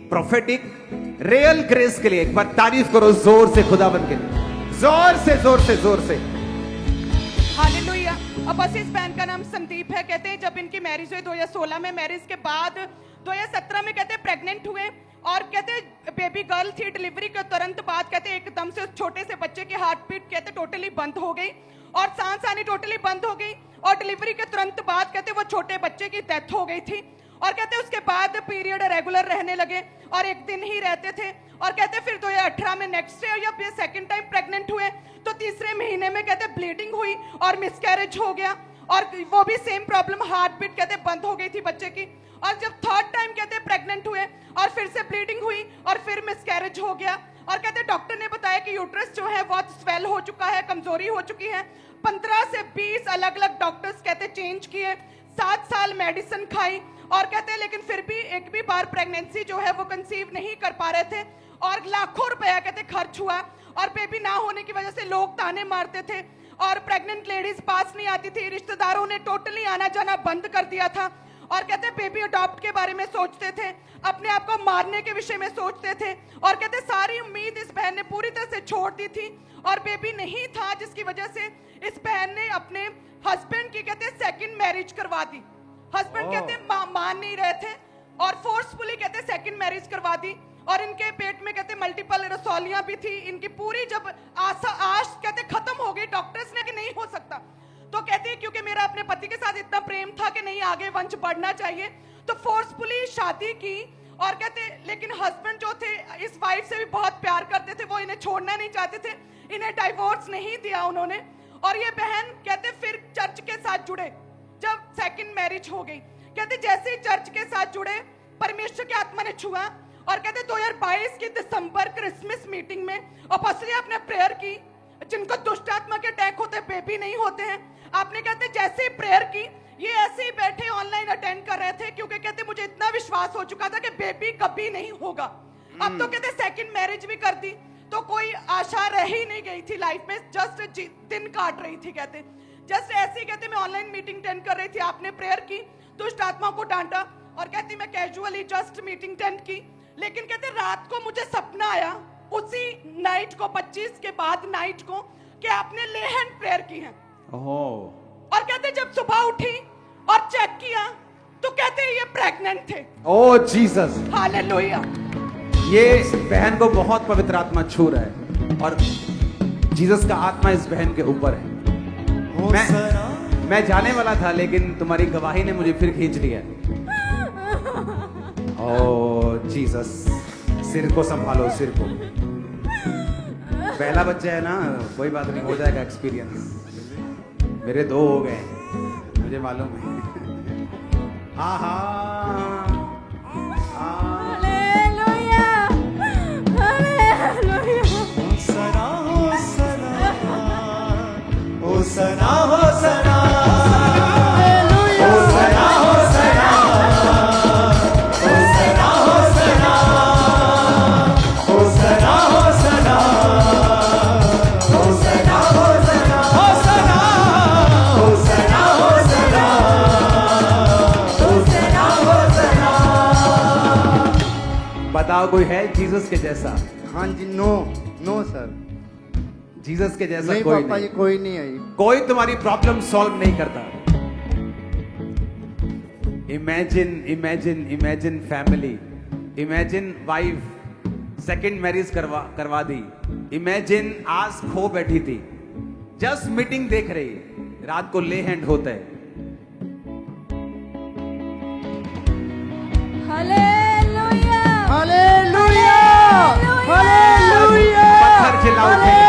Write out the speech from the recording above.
Prophetic real grace के लिए एक बार तारीफ करो जोर से खुदाबंद के लिए, जोर से जोर से जोर से। हालेलुया। अब बस इस बहन का नाम संदीप है। कहते हैं जब इनकी मैरिज हुई 2016 में, मैरिज के बाद 2017 में कहते हैं प्रेग्नेंट हुए और कहते हैं बेबी गर्ल थी। डिलीवरी के तुरंत बाद कहते हैं एकदम से उस छोटे से बच्चे की हार्ट बीट कहते टोटली बंद हो गई और सांस आनी टोटली बंद हो गई और डिलीवरी के तुरंत बाद कहते वो छोटे बच्चे की डेथ हो गई थी और कहते उसके बाद पीरियड रेगुलर रहने लगे और एक दिन ही रहते थे और कहते फिर 2018 में नेक्स्ट ईयर जब ये सेकंड टाइम प्रेग्नेंट हुए तो तीसरे महीने में कहते ब्लीडिंग हुई और मिसकैरेज हो गया और वो भी सेम प्रॉब्लम, हार्ट बीट कहते बंद हो गई थी बच्चे की। और जब थर्ड टाइम कहते प्रेग्नेंट हुए और फिर से ब्लीडिंग हुई और फिर मिसकैरेज हो गया और कहते डॉक्टर ने बताया कि यूट्रस जो है बहुत स्वेल हो चुका है, कमजोरी हो चुकी है। 15 से 20 अलग अलग डॉक्टर्स कहते चेंज किए, 7 साल मेडिसिन खाई और कहते हैं लेकिन फिर भी एक भी बार प्रेगनेंसी जो है वो कंसीव नहीं कर पा रहे थे और लाखों रुपया कहते खर्च हुआ और बेबी ना होने की वजह से लोग ताने मारते थे और प्रेग्नेंट लेडीज पास नहीं आती थी, रिश्तेदारों ने टोटली आना जाना बंद कर दिया था और कहते बेबी अडॉप्ट के बारे में सोचते थे, अपने आप को मारने के विषय में सोचते थे और कहते सारी उम्मीद इस बहन ने पूरी तरह से छोड़ दी थी और बेबी नहीं था, जिसकी वजह से इस बहन ने अपने हस्बैंड की कहते सेकंड मैरिज करवा दी। हस्बैंड कहते मान नहीं रहे थे और फोर्सफुली कहते सेकंड मैरिज करवा दी और इनके पेट में कहते मल्टीपल रसौलियां भी थी। इनकी पूरी जब आश कहते खत्म हो गई, डॉक्टर्स ने कि नहीं हो सकता, तो कहते हैं क्योंकि मेरा अपने पति के साथ इतना प्रेम था कि नहीं आगे वंश बढ़ना चाहिए, तो फोर्सफुली शादी की और कहते लेकिन हस्बैंड जो थे इस वाइफ से भी बहुत प्यार करते थे, वो इन्हें छोड़ना नहीं चाहते थे, इन्हें डाइवोर्स नहीं दिया उन्होंने। और ये बहन कहते फिर चर्च के साथ जुड़े जब सेकंड मैरिज हो गई। कहते जैसे ही चर्च के साथ जुड़े परमेश्वर की आत्मा ने छुआ और कहते 2022 की दिसंबर क्रिसमस मीटिंग में अपोस्टल आपने प्रेयर की, जिनको दुष्ट आत्मा के अटैक होते बेबी नहीं होते हैं, आपने कहते जैसे ही प्रेयर की ये ऐसे ही बैठे ऑनलाइन अटेंड कर रहे थे क्योंकि कहते मुझे इतना विश्वास हो चुका था कि बेबी कभी नहीं होगा। अब तो कहते सेकंड मैरिज भी कर दी तो कोई आशा रह ही नहीं गई थी लाइफ में, जस्ट दिन काट रही थी। कहते जस्ट ऐसे ही कहते मैं ऑनलाइन मीटिंग अटेंड कर रही थी, आपने प्रेयर की, दुष्ट आत्मा को डांटा और कहती मैं कैजुअली जस्ट मीटिंग अटेंड की, लेकिन कहते रात को मुझे सपना आया उसी नाइट को 25 के बाद नाइट को कि आपने ले हैंड प्रेयर की है। और कहते जब सुबह उठी और चेक किया तो कहते ये प्रेग्नेंट थे। ओह जीसस, हालेलुया। ये बहन को बहुत पवित्र आत्मा छू रहा है और जीसस का आत्मा इस बहन के ऊपर है। मैं जाने वाला था लेकिन तुम्हारी गवाही ने मुझे फिर खींच लिया। ओह जीसस, सिर को संभालो, सिर को। पहला बच्चा है ना, कोई बात नहीं, हो जाएगा एक्सपीरियंस। मेरे 2 हो गए, मुझे मालूम है। आहा, हालेलुया, हालेलुया। होसना होसना, होसना होसना, होसना होसना, होसना होसना, होसना होसना, होसना होसना, होसना, होसना होसना, होसना होसना। बताओ कोई है जीसस के जैसा? हाँ जी, नो नो सर, जीसस के जैसा नहीं कोई पापा जी, नहीं। कोई नहीं आई। कोई तुम्हारी प्रॉब्लम सॉल्व नहीं करता। Imagine imagine imagine family, imagine wife second marriage करवा दी, इमेजिन आज खो बैठी थी, जस्ट मीटिंग देख रही, रात को ले हैंड होता है। Hallelujah, hallelujah, hallelujah. पत्थर खिलाओ।